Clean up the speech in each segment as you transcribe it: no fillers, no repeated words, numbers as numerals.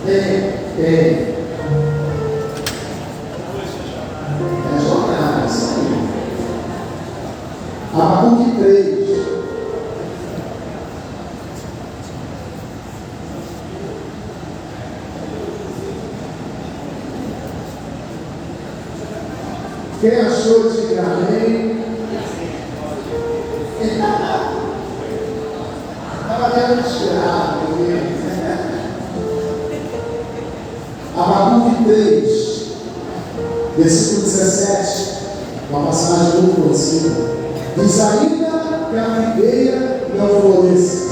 Tem. É jornada, isso aí. Abacuque 3. Quem achou, diga amém. Estava dando tirar, Abacuque 3, versículo 17, uma passagem muito conhecida. Diz: ainda que a figueira não floresça,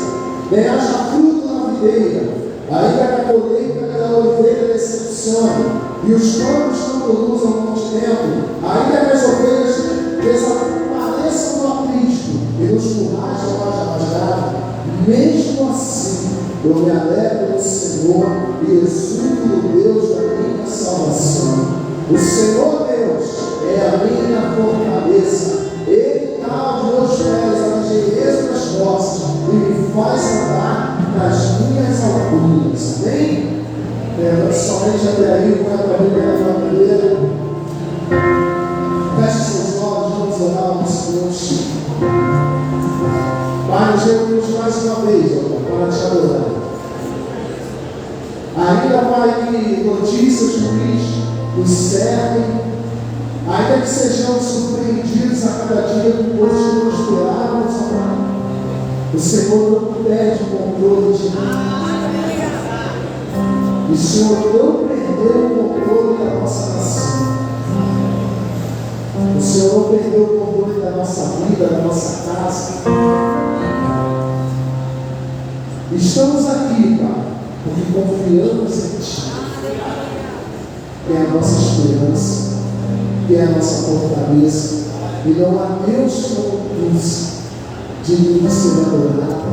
nem haja fruto na videira, ainda que a colheita da oliveira decepcione, e os campos não produzam muito tempo, ainda que as ovelhas desapareçam do aprisco e nos currais não haja mais gado, mesmo assim eu me alegro no Senhor e exulto no Deus da minha salvação. O Senhor Deus é a minha fortaleza, Ele dá aos meus pés a ligeireza das costas e me faz andar nas minhas alturas. Amém? Somente até aí, vai para a Bíblia da família. Feche seus olhos, vamos orar ao Senhor. Pai, nos reunimos mais uma vez, para te adorar. Ainda, Pai, que notícias ruins nos servem, ainda que sejamos surpreendidos a cada dia com coisas que não esperávamos, Pai, o Senhor não perde o controle de nada. E o Senhor não perdeu o controle da nossa nação. O Senhor não perdeu o controle da nossa vida, da nossa casa. Estamos aqui, Pai, porque confiamos em Ti. Que é a nossa esperança, que é a nossa fortaleza. E não há Deus como Deus de ser adorado.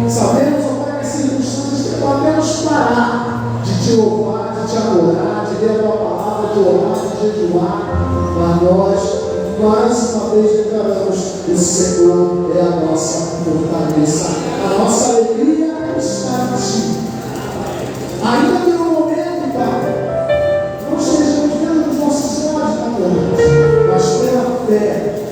Sabemos, ó Pai, que as circunstâncias que podemos parar de Te louvar, de Te adorar, de ler a Tua palavra, de orar, de jejuar, mas nós, mais uma vez, declaramos: o Senhor é a nossa fortaleza, a nossa alegria está em Ti. Ainda que no momento, Pai, não estejamos vendo os nossos olhos naturais, mas pela fé,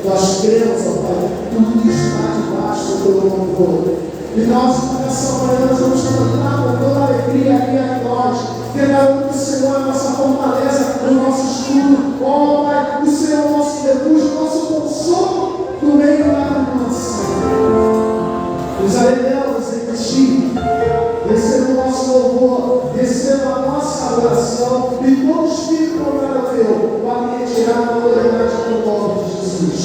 nós cremos, ó Pai, tudo está debaixo do Teu controle. E nós, nessa manhã, nós vamos cantar com toda a alegria aqui a nós, declarando que o Senhor é a nossa fortaleza, o nosso escudo. Ó Pai, o Senhor é o nosso refúgio, o nosso consolo no meio da tribulação. Nos alegramos em Ti, receba o nosso louvor, receba a nossa oração e todo espírito contrário teu, para retirar a autoridade do nome de Jesus.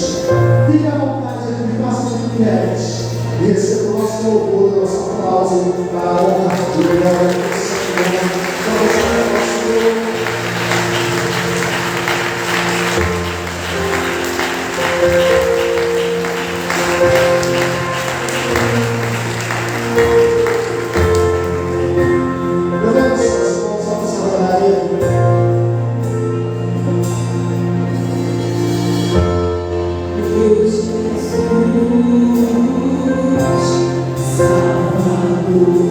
Fique à vontade de faça o que queres. E receba o nosso louvor, o nosso aplauso, para a honra de glória do Senhor. Vamos orar ao Senhor. Levanta suas mãos, vamos adorar Ele. Deus Salvador,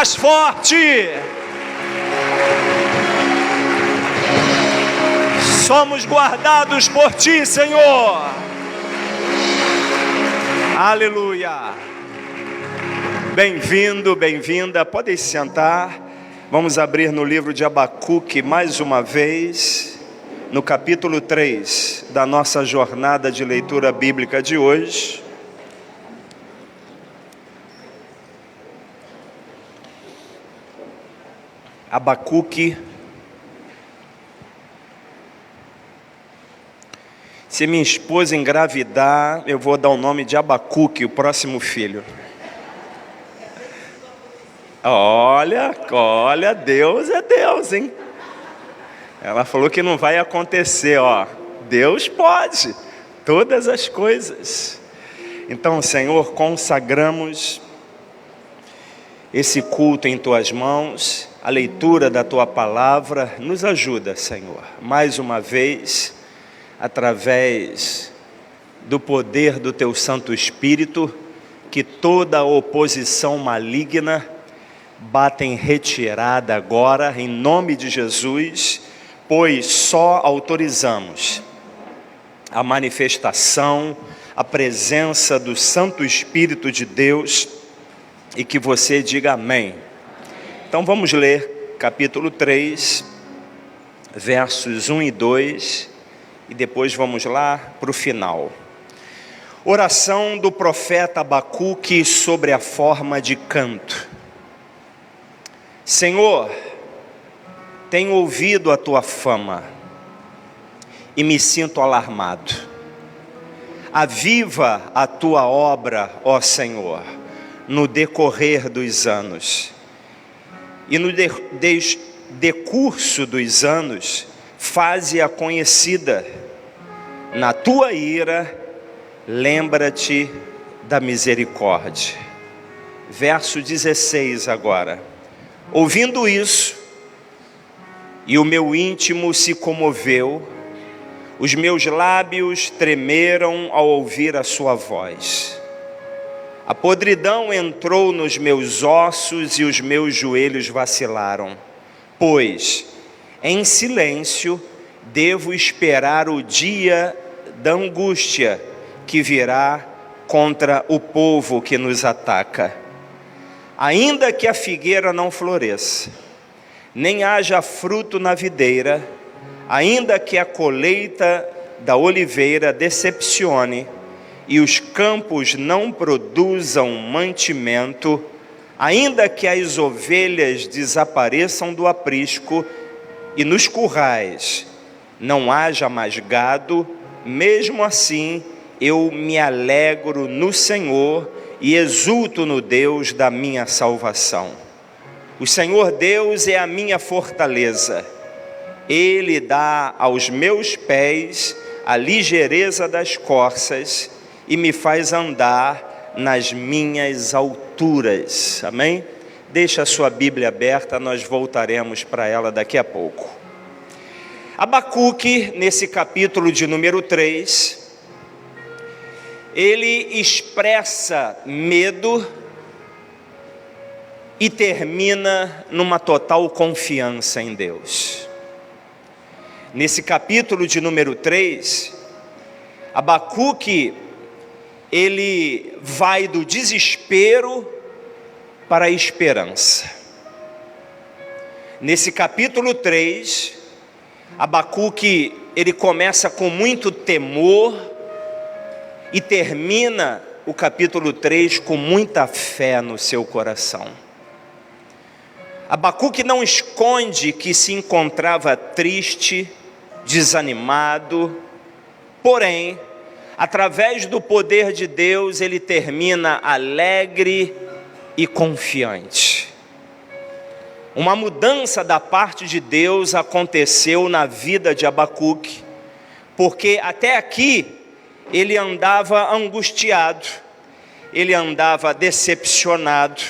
mais forte. Somos guardados por Ti, Senhor. Aleluia. Bem-vindo, bem-vinda. Podem se sentar. Vamos abrir no livro de Abacuque mais uma vez, no capítulo 3 da nossa jornada de leitura bíblica de hoje. Abacuque. Se minha esposa engravidar, eu vou dar o nome de Abacuque, o próximo filho. Olha, Deus é Deus, hein? Ela falou que não vai acontecer, ó. Deus pode todas as coisas. Então, Senhor, consagramos esse culto em Tuas mãos, a leitura da Tua palavra. Nos ajuda, Senhor, mais uma vez, através do poder do Teu Santo Espírito, que toda oposição maligna bata em retirada agora, em nome de Jesus, pois só autorizamos a manifestação, a presença do Santo Espírito de Deus, e que você diga amém. Então vamos ler capítulo 3, versos 1 e 2, e depois vamos lá para o final. Oração do profeta Abacuque sobre a forma de canto. Senhor, tenho ouvido a Tua fama e me sinto alarmado. Aviva a Tua obra, ó Senhor, no decorrer dos anos. E no decurso dos anos, faze-a conhecida. Na Tua ira, lembra-te da misericórdia. Verso 16 agora. Ouvindo isso, e o meu íntimo se comoveu, os meus lábios tremeram ao ouvir a sua voz. A podridão entrou nos meus ossos e os meus joelhos vacilaram, pois em silêncio devo esperar o dia da angústia que virá contra o povo que nos ataca. Ainda que a figueira não floresça, nem haja fruto na videira, ainda que a colheita da oliveira decepcione, e os campos não produzam mantimento, ainda que as ovelhas desapareçam do aprisco, e nos currais não haja mais gado, mesmo assim eu me alegro no Senhor, e exulto no Deus da minha salvação. O Senhor Deus é a minha fortaleza. Ele dá aos meus pés a ligeireza das corças e me faz andar nas minhas alturas. Amém? Deixa a sua Bíblia aberta, nós voltaremos para ela daqui a pouco. Abacuque, nesse capítulo de número 3, ele expressa medo e termina numa total confiança em Deus. Nesse capítulo de número 3, Abacuque, ele vai do desespero para a esperança. Nesse capítulo 3, Abacuque, ele começa com muito temor, e termina o capítulo 3 com muita fé no seu coração. Abacuque não esconde que se encontrava triste, desanimado, porém, através do poder de Deus, ele termina alegre e confiante. Uma mudança da parte de Deus aconteceu na vida de Abacuque, porque até aqui, ele andava angustiado, ele andava decepcionado,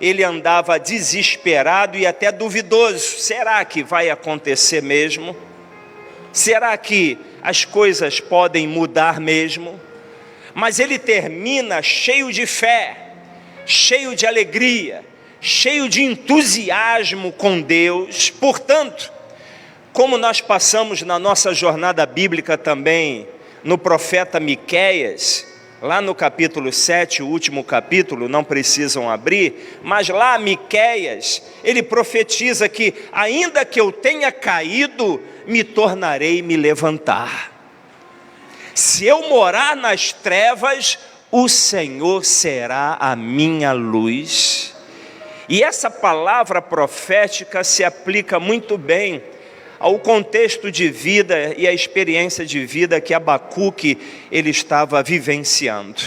ele andava desesperado e até duvidoso. Será que vai acontecer mesmo? Será que as coisas podem mudar mesmo? Mas ele termina cheio de fé, cheio de alegria, cheio de entusiasmo com Deus. Portanto, como nós passamos na nossa jornada bíblica também no profeta Miqueias, lá no capítulo 7, o último capítulo, não precisam abrir, mas lá Miqueias, ele profetiza que ainda que eu tenha caído, me tornarei me levantar. Se eu morar nas trevas, o Senhor será a minha luz. E essa palavra profética se aplica muito bem ao contexto de vida e à experiência de vida que Abacuque ele estava vivenciando.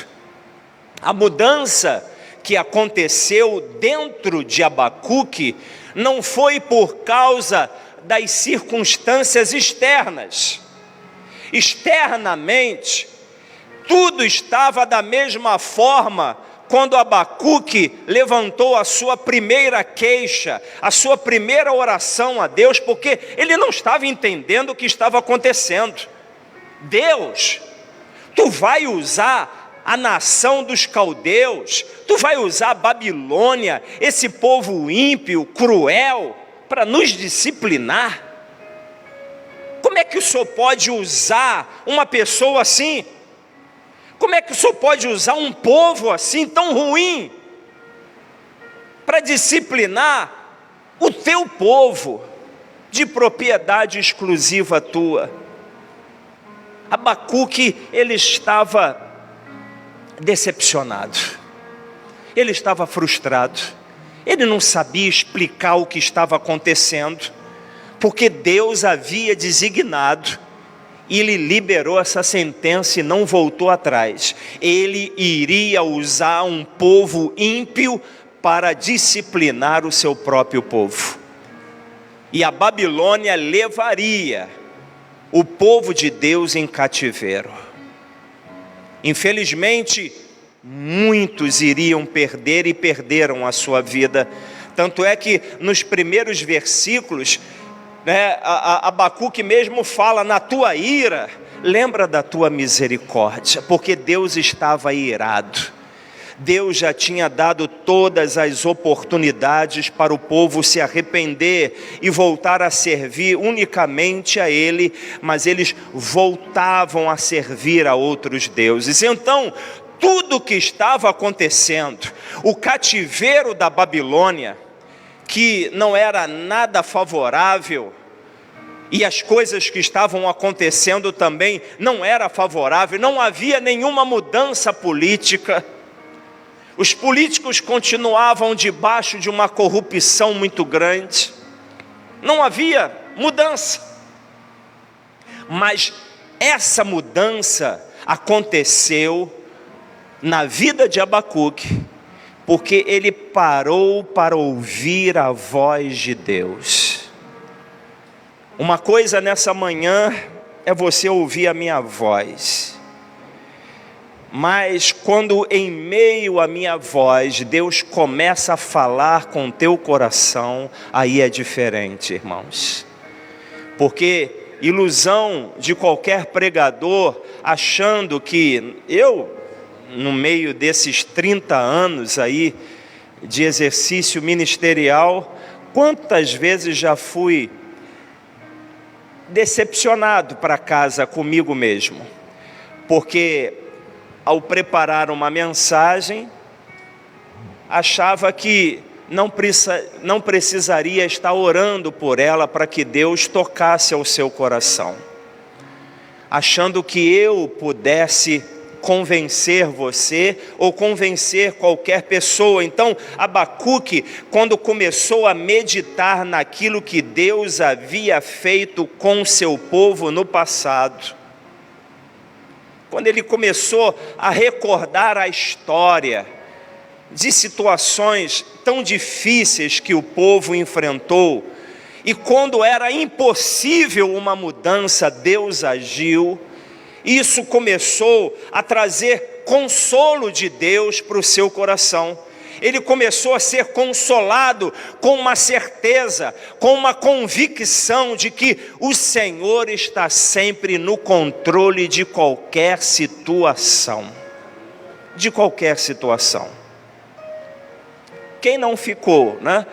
A mudança que aconteceu dentro de Abacuque não foi por causa das circunstâncias externas. Externamente, tudo estava da mesma forma quando Abacuque levantou a sua primeira queixa, a sua primeira oração a Deus, porque ele não estava entendendo o que estava acontecendo. Deus, tu vai usar a nação dos caldeus, tu vai usar a Babilônia, esse povo ímpio, cruel, para nos disciplinar? Como é que o Senhor pode usar uma pessoa assim? Como é que o Senhor pode usar um povo assim, tão ruim, para disciplinar o teu povo, de propriedade exclusiva tua? Abacuque, ele estava decepcionado, ele estava frustrado, ele não sabia explicar o que estava acontecendo, porque Deus havia designado, e ele liberou essa sentença e não voltou atrás. Ele iria usar um povo ímpio para disciplinar o seu próprio povo. E a Babilônia levaria o povo de Deus em cativeiro. Infelizmente, muitos iriam perder e perderam a sua vida. Tanto é que nos primeiros versículos, Abacuque mesmo fala: na tua ira, lembra da tua misericórdia, porque Deus estava irado. Deus já tinha dado todas as oportunidades para o povo se arrepender e voltar a servir unicamente a Ele, mas eles voltavam a servir a outros deuses. Então, tudo o que estava acontecendo, o cativeiro da Babilônia, que não era nada favorável, e as coisas que estavam acontecendo também não era favorável, não havia nenhuma mudança política, os políticos continuavam debaixo de uma corrupção muito grande, não havia mudança, mas essa mudança aconteceu na vida de Abacuque, porque ele parou para ouvir a voz de Deus. Uma coisa nessa manhã é você ouvir a minha voz, mas quando em meio à minha voz Deus começa a falar com teu coração, aí é diferente, irmãos. Porque ilusão de qualquer pregador achando que no meio desses 30 anos aí de exercício ministerial, quantas vezes já fui decepcionado para casa comigo mesmo, porque ao preparar uma mensagem, achava que não precisaria estar orando por ela para que Deus tocasse ao seu coração, achando que eu pudesse convencer você ou convencer qualquer pessoa. Então Abacuque, quando começou a meditar naquilo que Deus havia feito com o seu povo no passado, quando ele começou a recordar a história de situações tão difíceis que o povo enfrentou, e quando era impossível uma mudança, Deus agiu. Isso começou a trazer consolo de Deus para o seu coração. Ele começou a ser consolado com uma certeza, com uma convicção de que o Senhor está sempre no controle de qualquer situação. De qualquer situação. quem não ficou, né?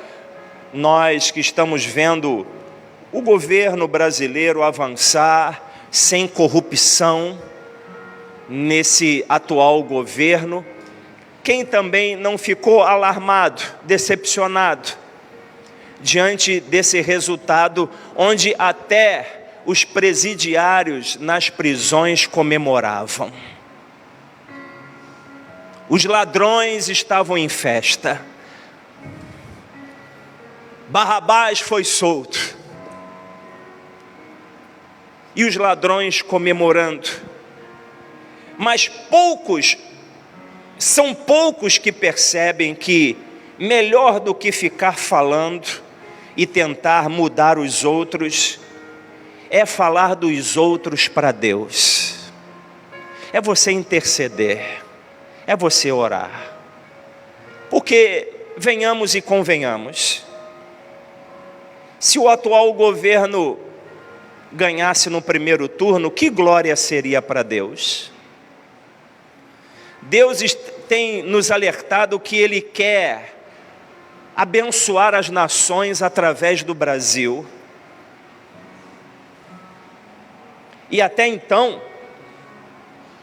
Nós que estamos vendo o governo brasileiro avançar sem corrupção nesse atual governo, quem também não ficou alarmado, decepcionado diante desse resultado, onde até os presidiários nas prisões comemoravam. Os ladrões estavam em festa. Barrabás foi solto. E os ladrões comemorando. Mas são poucos que percebem que melhor do que ficar falando e tentar mudar os outros, é falar dos outros para Deus. É você interceder, é você orar. Porque, venhamos e convenhamos, se o atual governo ganhasse no primeiro turno, que glória seria para Deus? Deus tem nos alertado que Ele quer abençoar as nações através do Brasil. E até então,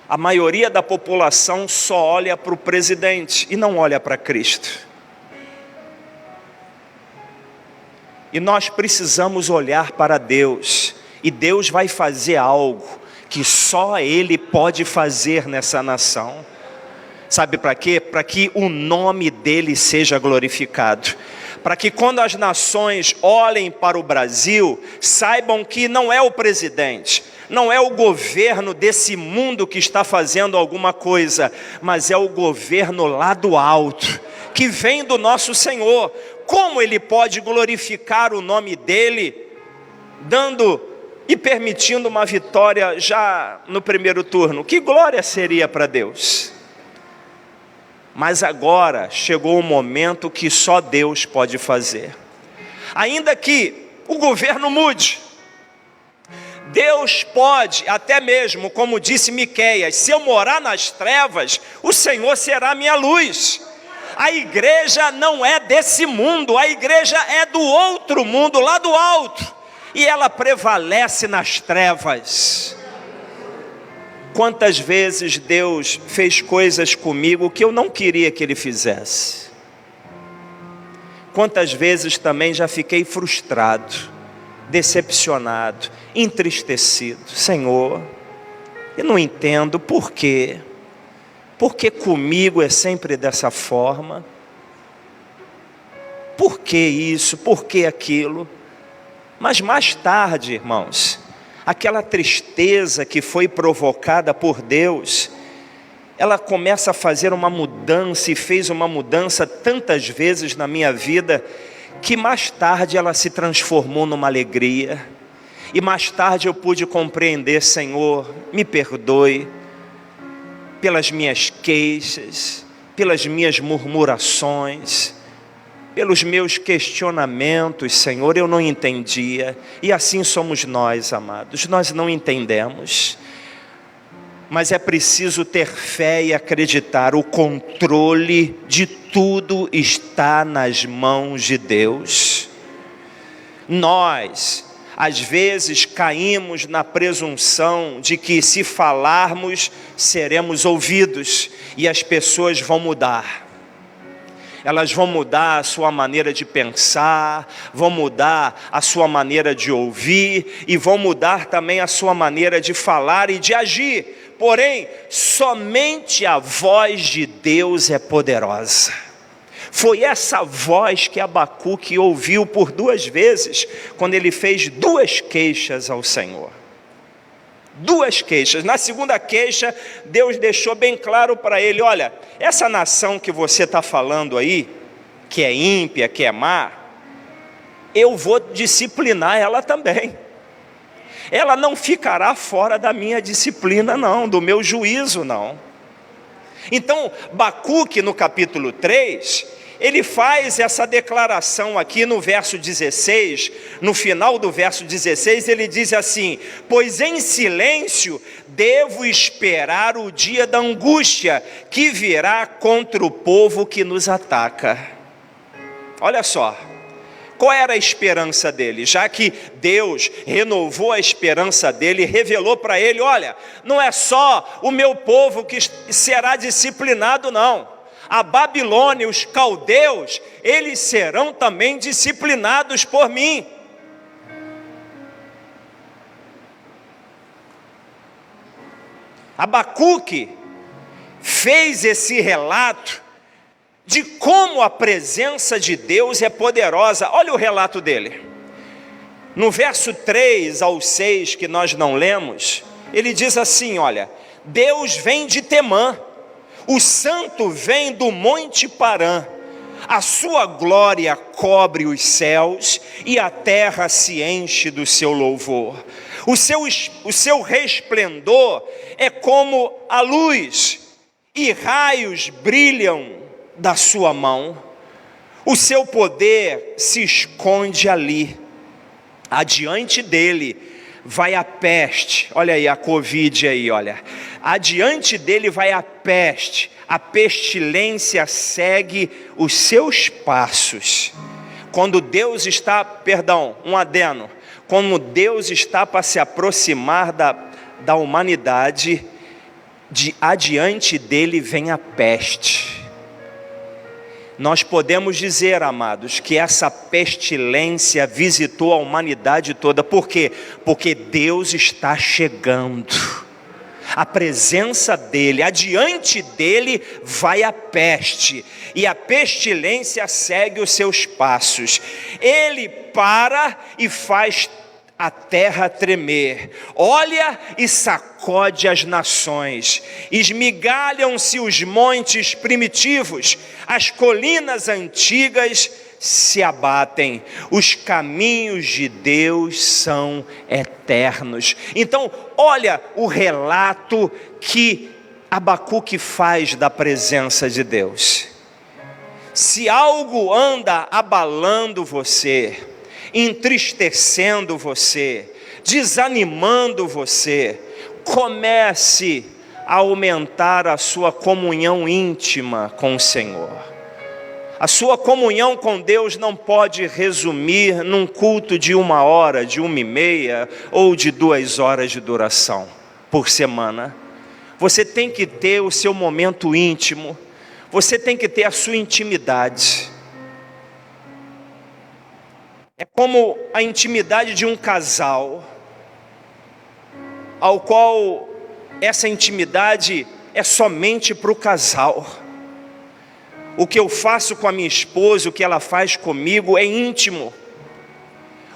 a maioria da população só olha para o presidente e não olha para Cristo. E nós precisamos olhar para Deus, e Deus vai fazer algo que só Ele pode fazer nessa nação. Sabe para quê? Para que o nome dele seja glorificado. Para que quando as nações olhem para o Brasil, saibam que não é o presidente, não é o governo desse mundo que está fazendo alguma coisa, mas é o governo lá do alto, que vem do nosso Senhor. Como Ele pode glorificar o nome dEle, dando e permitindo uma vitória já no primeiro turno? Que glória seria para Deus! Mas agora chegou o momento que só Deus pode fazer. Ainda que o governo mude, Deus pode, até mesmo, como disse Miqueias, se eu morar nas trevas, o Senhor será minha luz. A igreja não é desse mundo, a igreja é do outro mundo, lá do alto, e ela prevalece nas trevas. Quantas vezes Deus fez coisas comigo que eu não queria que Ele fizesse. Quantas vezes também já fiquei frustrado, decepcionado, entristecido. Senhor, eu não entendo por quê. Por que comigo é sempre dessa forma? Por que isso? Por que aquilo? Mas mais tarde, irmãos, aquela tristeza que foi provocada por Deus, ela começa a fazer uma mudança, e fez uma mudança tantas vezes na minha vida, que mais tarde ela se transformou numa alegria. E mais tarde eu pude compreender: Senhor, me perdoe pelas minhas queixas, pelas minhas murmurações, pelos meus questionamentos, Senhor, eu não entendia. E assim somos nós, amados, nós não entendemos, mas é preciso ter fé e acreditar: o controle de tudo está nas mãos de Deus. Nós, às vezes, caímos na presunção de que, se falarmos, seremos ouvidos e as pessoas vão mudar. Elas vão mudar a sua maneira de pensar, vão mudar a sua maneira de ouvir, e vão mudar também a sua maneira de falar e de agir. Porém, somente a voz de Deus é poderosa. Foi essa voz que Abacuque ouviu por 2 vezes, quando ele fez 2 queixas ao Senhor. 2 queixas. Na segunda queixa, Deus deixou bem claro para ele: olha, essa nação que você está falando aí, que é ímpia, que é má, eu vou disciplinar ela também. Ela não ficará fora da minha disciplina não, do meu juízo não. Então, Abacuque, no capítulo 3, ele faz essa declaração aqui no verso 16, no final do verso 16, ele diz assim: pois em silêncio devo esperar o dia da angústia, que virá contra o povo que nos ataca. Olha só, qual era a esperança dele? Já que Deus renovou a esperança dele, revelou para ele: olha, não é só o meu povo que será disciplinado, não. A Babilônia, os caldeus, eles serão também disciplinados por mim. Abacuque fez esse relato de como a presença de Deus é poderosa. Olha o relato dele. No verso 3 ao 6, que nós não lemos, ele diz assim: olha, Deus vem de Temã, o santo vem do monte Parã, a sua glória cobre os céus e a terra se enche do seu louvor. O seu resplendor é como a luz, e raios brilham da sua mão. O seu poder se esconde ali. Adiante dele vai a peste. Olha aí a Covid aí, olha. Adiante dele vai a peste. A pestilência segue os seus passos. Quando Deus está, um adeno, como Deus está para se aproximar da humanidade, adiante dele vem a peste. Nós podemos dizer, amados, que essa pestilência visitou a humanidade toda. Por quê? Porque Deus está chegando. A presença dele, adiante dele vai a peste, e a pestilência segue os seus passos. Ele para e faz a terra tremer, olha e sacode as nações, esmigalham-se os montes primitivos, as colinas antigas se abatem, os caminhos de Deus são eternos. Então, olha o relato que Abacuque faz da presença de Deus. Se algo anda abalando você, entristecendo você, desanimando você, comece a aumentar a sua comunhão íntima com o Senhor. A sua comunhão com Deus não pode resumir num culto de 1 hora, de 1h30 ou de 2 horas de duração por semana. Você tem que ter o seu momento íntimo, você tem que ter a sua intimidade. É como a intimidade de um casal, ao qual essa intimidade é somente para o casal. O que eu faço com a minha esposa, o que ela faz comigo é íntimo.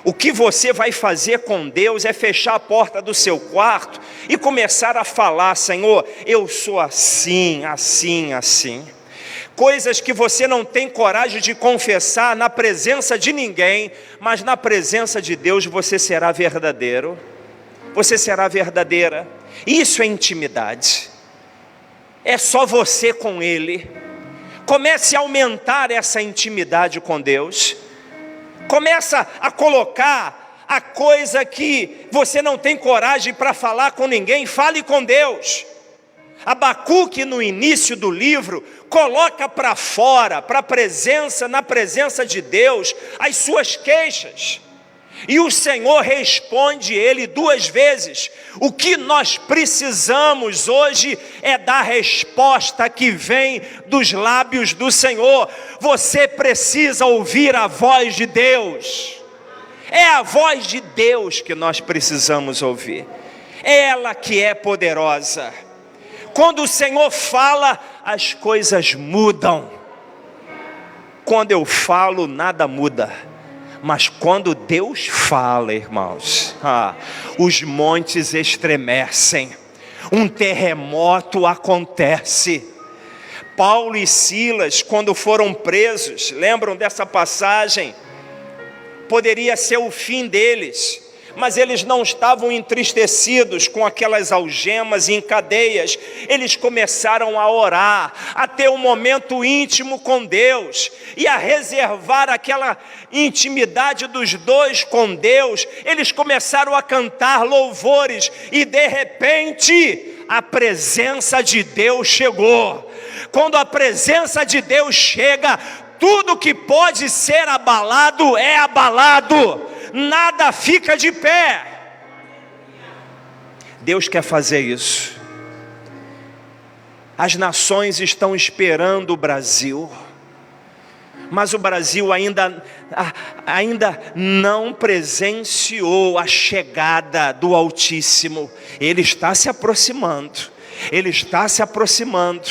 O que você vai fazer com Deus é fechar a porta do seu quarto e começar a falar: Senhor, eu sou assim, assim, assim. Coisas que você não tem coragem de confessar na presença de ninguém, mas na presença de Deus você será verdadeiro. Você será verdadeira. Isso é intimidade. É só você com Ele. Comece a aumentar essa intimidade com Deus. Começa a colocar a coisa que você não tem coragem para falar com ninguém, fale com Deus. Abacuque, no início do livro, coloca para fora, na presença de Deus, as suas queixas. E o Senhor responde ele 2 vezes. O que nós precisamos hoje é da resposta que vem dos lábios do Senhor. Você precisa ouvir a voz de Deus. É a voz de Deus que nós precisamos ouvir. É ela que é poderosa. Quando o Senhor fala, as coisas mudam. Quando eu falo, nada muda. Mas quando Deus fala, irmãos, os montes estremecem, um terremoto acontece. Paulo e Silas, quando foram presos, lembram dessa passagem? Poderia ser o fim deles, mas eles não estavam entristecidos com aquelas algemas e em cadeias. Eles começaram a orar, a ter um momento íntimo com Deus e a reservar aquela intimidade dos dois com Deus. Eles começaram a cantar louvores e de repente a presença de Deus chegou. Quando a presença de Deus chega, Tudo que pode ser abalado é abalado, nada fica de pé. Deus quer fazer isso. As nações estão esperando o Brasil, mas o Brasil ainda não presenciou a chegada do Altíssimo. Ele está se aproximando. Ele está se aproximando.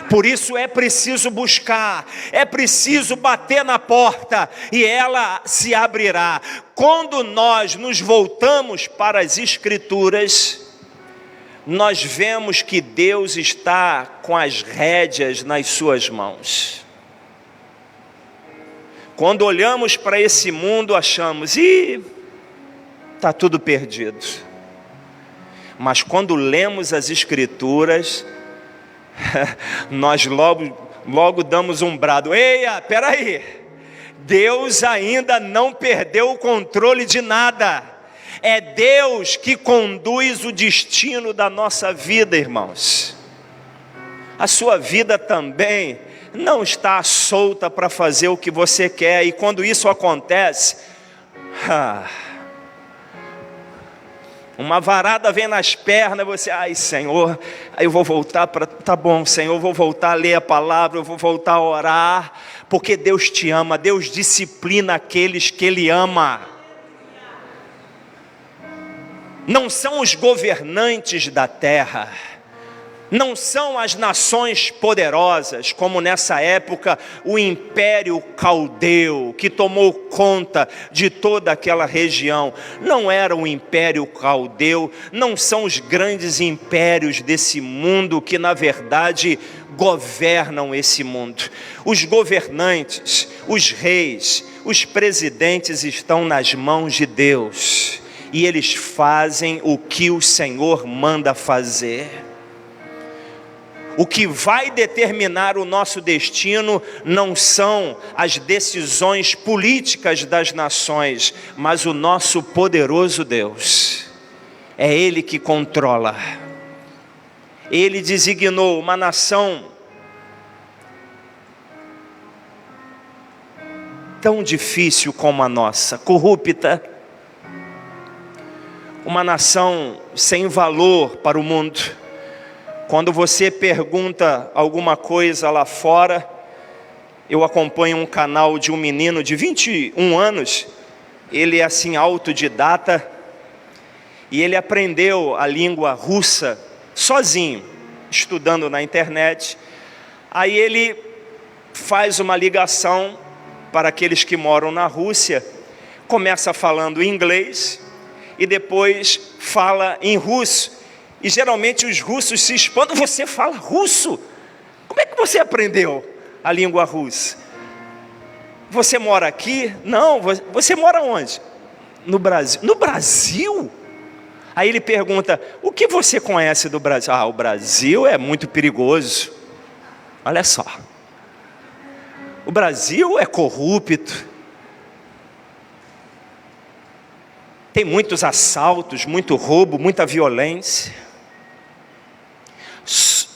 Por isso é preciso buscar, é preciso bater na porta e ela se abrirá. Quando nós nos voltamos para as Escrituras, nós vemos que Deus está com as rédeas nas suas mãos. Quando olhamos para esse mundo, achamos, está tudo perdido. Mas quando lemos as Escrituras, nós logo damos um brado: eia, peraí, Deus ainda não perdeu o controle de nada. É Deus que conduz o destino da nossa vida, irmãos. A sua vida também não está solta para fazer o que você quer. E quando isso acontece, uma varada vem nas pernas, você, ai Senhor, aí eu vou voltar para, tá bom Senhor, eu vou voltar a ler a palavra, eu vou voltar a orar, porque Deus te ama, Deus disciplina aqueles que Ele ama. Não são os governantes da terra, não são as nações poderosas, como nessa época o Império Caldeu, que tomou conta de toda aquela região. Não era o Império Caldeu, não são os grandes impérios desse mundo que na verdade governam esse mundo. Os governantes, os reis, os presidentes estão nas mãos de Deus. E eles fazem o que o Senhor manda fazer. O que vai determinar o nosso destino não são as decisões políticas das nações, mas o nosso poderoso Deus. É Ele que controla. Ele designou uma nação tão difícil como a nossa, corrupta, uma nação sem valor para o mundo. Quando você pergunta alguma coisa lá fora, eu acompanho um canal de um menino de 21 anos, ele é assim autodidata, e ele aprendeu a língua russa sozinho, estudando na internet. Aí ele faz uma ligação para aqueles que moram na Rússia, começa falando inglês, e depois fala em russo, e geralmente os russos se espantam: você fala russo? Como é que você aprendeu a língua russa? Você mora aqui? Não, você mora onde? No Brasil. No Brasil? Aí ele pergunta: o que você conhece do Brasil? O Brasil é muito perigoso. Olha só, o Brasil é corrupto, tem muitos assaltos, muito roubo, muita violência.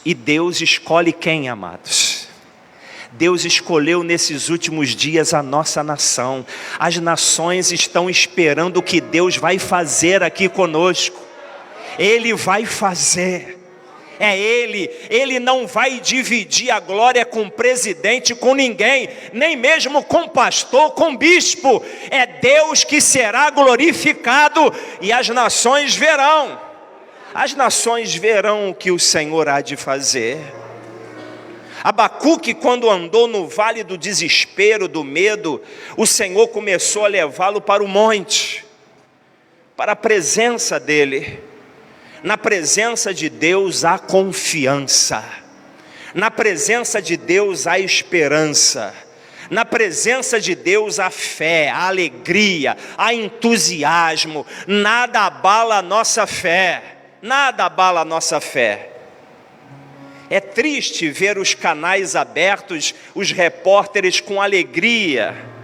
E Deus escolhe quem, amados? Deus escolheu nesses últimos dias a nossa nação. As nações estão esperando o que Deus vai fazer aqui conosco. Ele vai fazer. É Ele não vai dividir a glória com presidente, com ninguém, nem mesmo com pastor, com bispo. É Deus que será glorificado e as nações verão. As nações verão o que o Senhor há de fazer. Abacuque, quando andou no vale do desespero, do medo, o Senhor começou a levá-lo para o monte, para a presença dEle. Na presença de Deus há confiança, na presença de Deus há esperança, na presença de Deus há fé, há alegria, há entusiasmo. Nada abala a nossa fé, nada abala a nossa fé. É triste ver os canais abertos, os repórteres com alegria.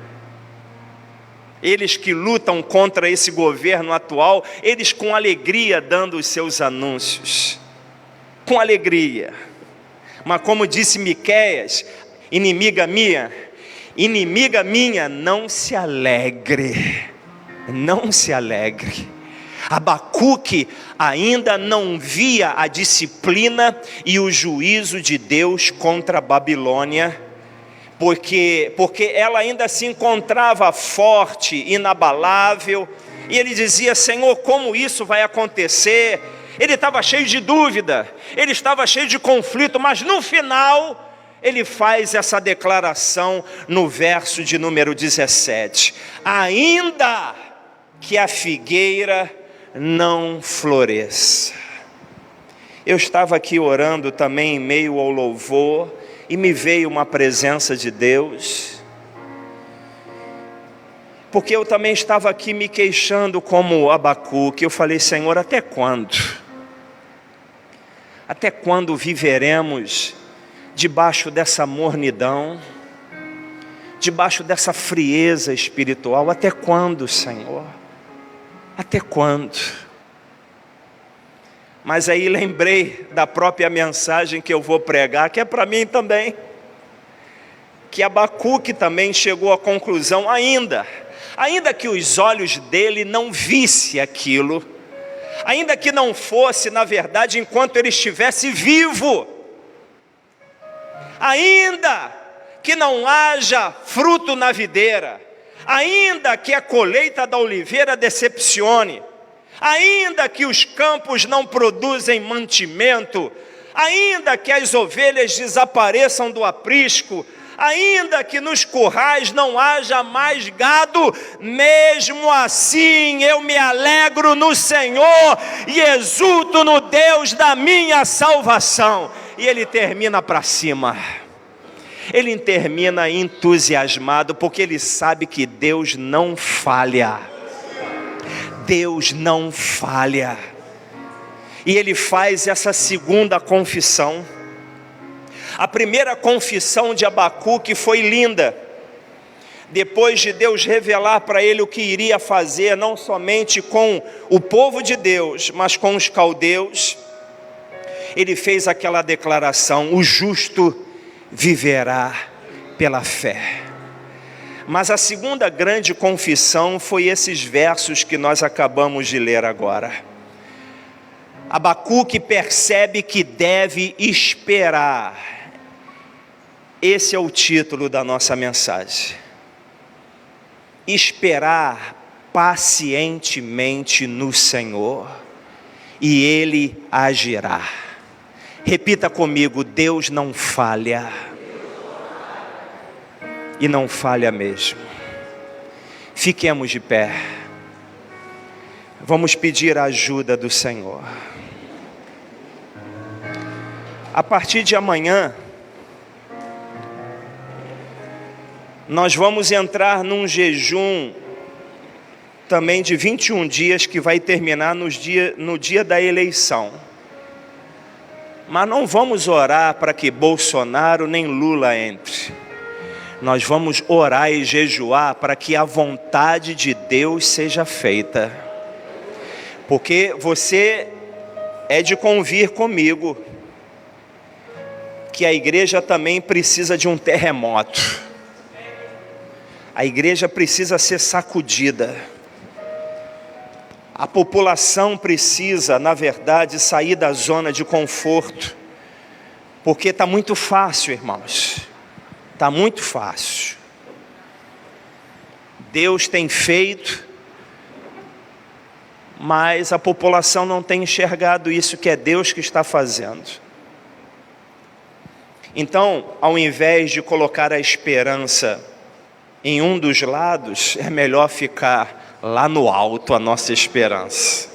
Eles que lutam contra esse governo atual, eles com alegria dando os seus anúncios. Com alegria. Mas como disse Miqueias, inimiga minha, inimiga minha, não se alegre, não se alegre. Abacuque ainda não via a disciplina e o juízo de Deus contra a Babilônia, porque ela ainda se encontrava forte, inabalável, e ele dizia: Senhor, como isso vai acontecer? Ele estava cheio de dúvida, ele estava cheio de conflito, mas no final ele faz essa declaração no verso de número 17: ainda que a figueira não floresça. Eu estava aqui orando também em meio ao louvor, e me veio uma presença de Deus, porque eu também estava aqui me queixando como Abacuque. Eu falei: Senhor, até quando? Até quando viveremos debaixo dessa mornidão, debaixo dessa frieza espiritual? Até quando, Senhor? Até quando? Mas aí lembrei da própria mensagem que eu vou pregar, que é para mim também, que Abacuque também chegou à conclusão: ainda que os olhos dele não vissem aquilo, ainda que não fosse, na verdade, enquanto ele estivesse vivo, ainda que não haja fruto na videira, ainda que a colheita da oliveira decepcione, ainda que os campos não produzem mantimento, ainda que as ovelhas desapareçam do aprisco, ainda que nos currais não haja mais gado, mesmo assim eu me alegro no Senhor e exulto no Deus da minha salvação. E ele termina para cima, ele termina entusiasmado, porque ele sabe que Deus não falha. Deus não falha. E ele faz essa segunda confissão. A primeira confissão de Abacuque foi linda. Depois de Deus revelar para ele o que iria fazer, não somente com o povo de Deus, mas com os caldeus, ele fez aquela declaração: o justo viverá pela fé. Mas a segunda grande confissão foi esses versos que nós acabamos de ler agora. Abacuque percebe que deve esperar. Esse é o título da nossa mensagem: esperar pacientemente no Senhor, e Ele agirá. Repita comigo: Deus não falha, e não falha mesmo. Fiquemos de pé, vamos pedir a ajuda do Senhor. A partir de amanhã, nós vamos entrar num jejum também de 21 dias, que vai terminar no dia da eleição. Mas não vamos orar para que Bolsonaro nem Lula entre. Nós vamos orar e jejuar para que a vontade de Deus seja feita. Porque você é de convir comigo que a igreja também precisa de um terremoto. A igreja precisa ser sacudida. A população precisa, na verdade, sair da zona de conforto. Porque está muito fácil, irmãos. Está muito fácil. Deus tem feito, mas a população não tem enxergado isso, que é Deus que está fazendo. Então, ao invés de colocar a esperança em um dos lados, é melhor ficar lá no alto a nossa esperança,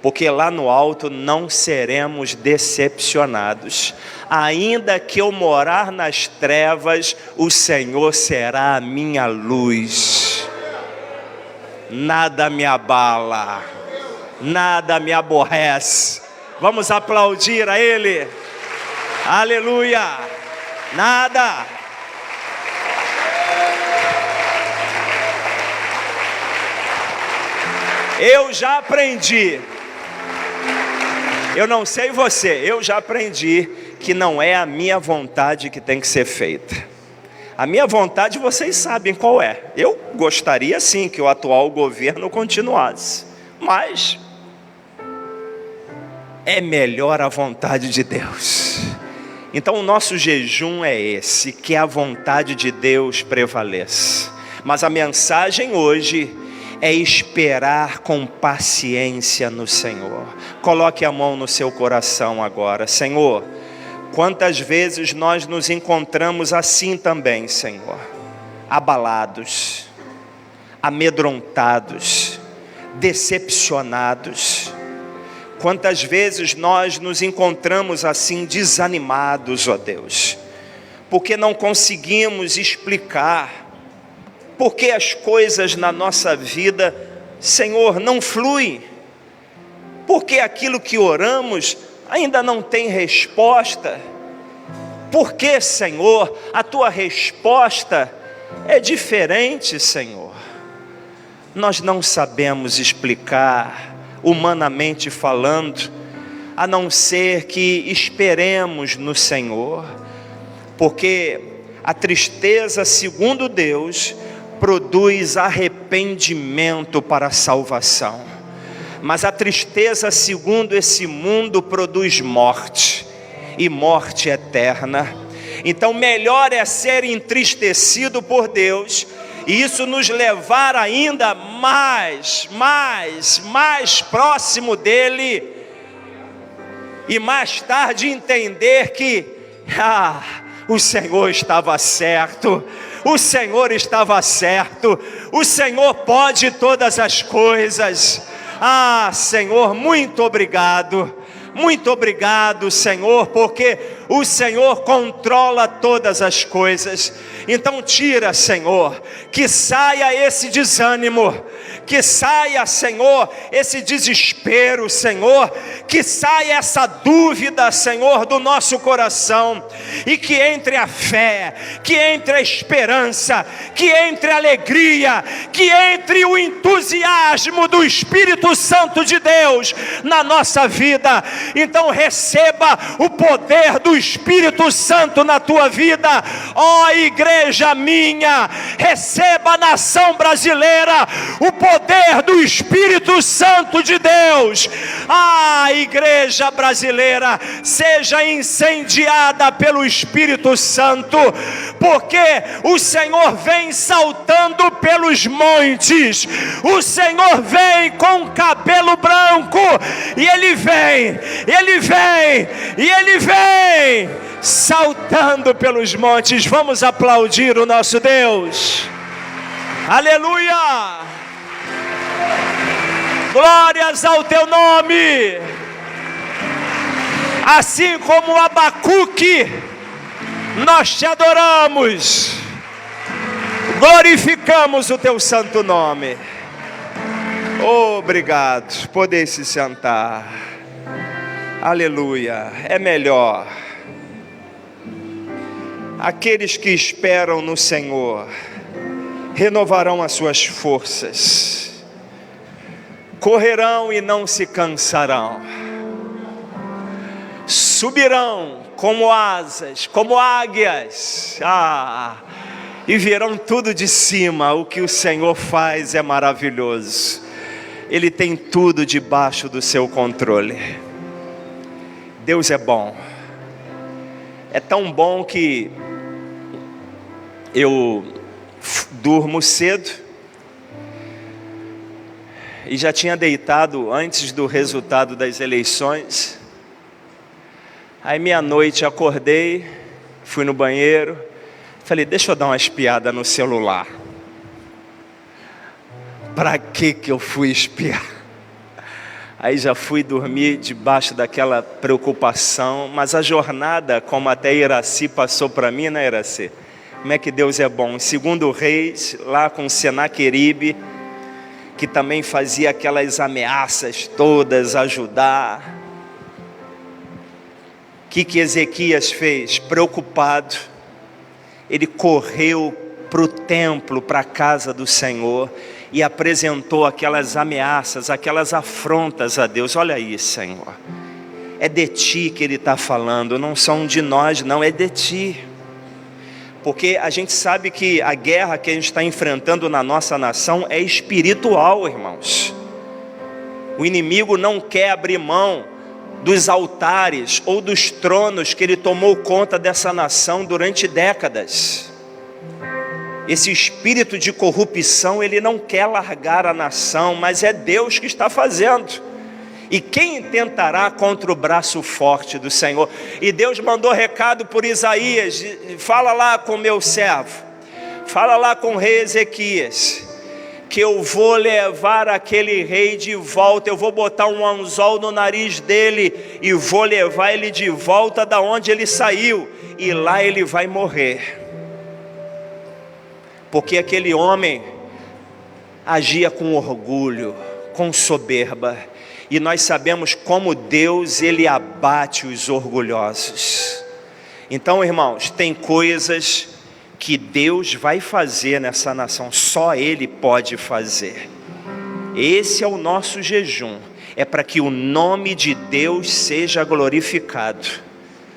porque lá no alto não seremos decepcionados. Ainda que eu morar nas trevas, o Senhor será a minha luz. Nada me abala, nada me aborrece. Vamos aplaudir a Ele. Aleluia. Nada. Eu já aprendi, eu não sei você, eu já aprendi que não é a minha vontade que tem que ser feita. A minha vontade vocês sabem qual é. Eu gostaria sim que o atual governo continuasse, mas é melhor a vontade de Deus. Então o nosso jejum é esse, que a vontade de Deus prevaleça. Mas a mensagem hoje é esperar com paciência no Senhor. Coloque a mão no seu coração agora. Senhor, quantas vezes nós nos encontramos assim também, Senhor, abalados, amedrontados, decepcionados. Quantas vezes nós nos encontramos assim desanimados, ó Deus, porque não conseguimos explicar porque as coisas na nossa vida, Senhor, não fluem, porque aquilo que oramos ainda não tem resposta. Porque, Senhor, a tua resposta é diferente, Senhor. Nós não sabemos explicar, humanamente falando, a não ser que esperemos no Senhor, porque a tristeza, segundo Deus, produz arrependimento para a salvação, mas a tristeza, segundo esse mundo, produz morte, e morte eterna. Então melhor é ser entristecido por Deus, e isso nos levar ainda mais próximo dele, e mais tarde entender que o Senhor estava certo, o Senhor estava certo, o Senhor pode todas as coisas. Senhor, muito obrigado, Senhor, porque o Senhor controla todas as coisas. Então tira, Senhor, que saia esse desânimo, que saia, Senhor, esse desespero, Senhor, que saia essa dúvida, Senhor, do nosso coração, e que entre a fé, que entre a esperança, que entre a alegria, que entre o entusiasmo do Espírito Santo de Deus na nossa vida. Então receba o poder do Espírito Santo na tua vida, ó igreja minha, receba a nação brasileira, o poder do Espírito Santo de Deus. Igreja brasileira, seja incendiada pelo Espírito Santo, porque o Senhor vem saltando pelos montes, o Senhor vem com cabelo branco, e Ele vem saltando pelos montes. Vamos aplaudir o nosso Deus. Aleluia! Glórias ao teu nome. Assim como Abacuque, nós te adoramos, glorificamos o teu santo nome. Obrigado. Poder se sentar. Aleluia. É melhor. Aqueles que esperam no Senhor renovarão as suas forças, correrão e não se cansarão, subirão como asas, como águias, e verão tudo de cima. O que o Senhor faz é maravilhoso. Ele tem tudo debaixo do seu controle. Deus é bom. É tão bom que eu durmo cedo e já tinha deitado antes do resultado das eleições. Aí meia-noite acordei, fui no banheiro, falei, deixa eu dar uma espiada no celular. Para que eu fui espiar? Aí já fui dormir debaixo daquela preocupação, mas a jornada, como até Iraci passou para mim, né, Iraci? Como é que Deus é bom. Segundo Reis, lá com Senaqueribe, que também fazia aquelas ameaças todas, ajudar. O que Ezequias fez? Preocupado, ele correu para o templo, para a casa do Senhor, e apresentou aquelas ameaças, aquelas afrontas a Deus. Olha aí, Senhor, é de ti que Ele está falando, não são de nós não, é de ti. Porque a gente sabe que a guerra que a gente está enfrentando na nossa nação é espiritual, irmãos. O inimigo não quer abrir mão dos altares ou dos tronos que ele tomou conta dessa nação durante décadas. Esse espírito de corrupção, ele não quer largar a nação, mas é Deus que está fazendo. E quem tentará contra o braço forte do Senhor? E Deus mandou recado por Isaías: fala lá com meu servo, fala lá com o rei Ezequias, que eu vou levar aquele rei de volta, eu vou botar um anzol no nariz dele e vou levar ele de volta da onde ele saiu, e lá ele vai morrer. Porque aquele homem agia com orgulho, com soberba, e nós sabemos como Deus, ele abate os orgulhosos. Então, irmãos, tem coisas que Deus vai fazer nessa nação, só Ele pode fazer. Esse é o nosso jejum, é para que o nome de Deus seja glorificado.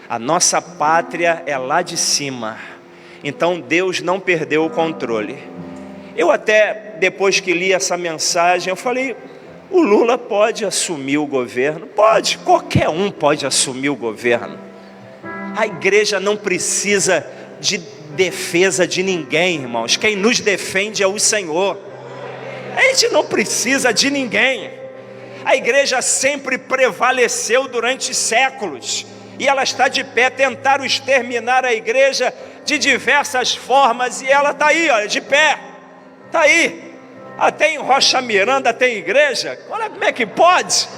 A nossa pátria é lá de cima, então Deus não perdeu o controle. Eu até, depois que li essa mensagem, eu falei: o Lula pode assumir o governo? Pode, qualquer um pode assumir o governo. A igreja não precisa de defesa de ninguém, irmãos. Quem nos defende é o Senhor. A gente não precisa de ninguém. A igreja sempre prevaleceu durante séculos, e ela está de pé. Tentaram exterminar a igreja de diversas formas, e ela está aí, olha, de pé, está aí. Até em Rocha Miranda tem igreja. Olha como é que pode.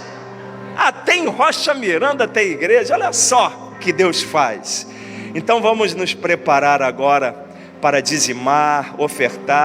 Até em Rocha Miranda tem igreja. Olha só o que Deus faz. Então vamos nos preparar agora para dizimar, ofertar.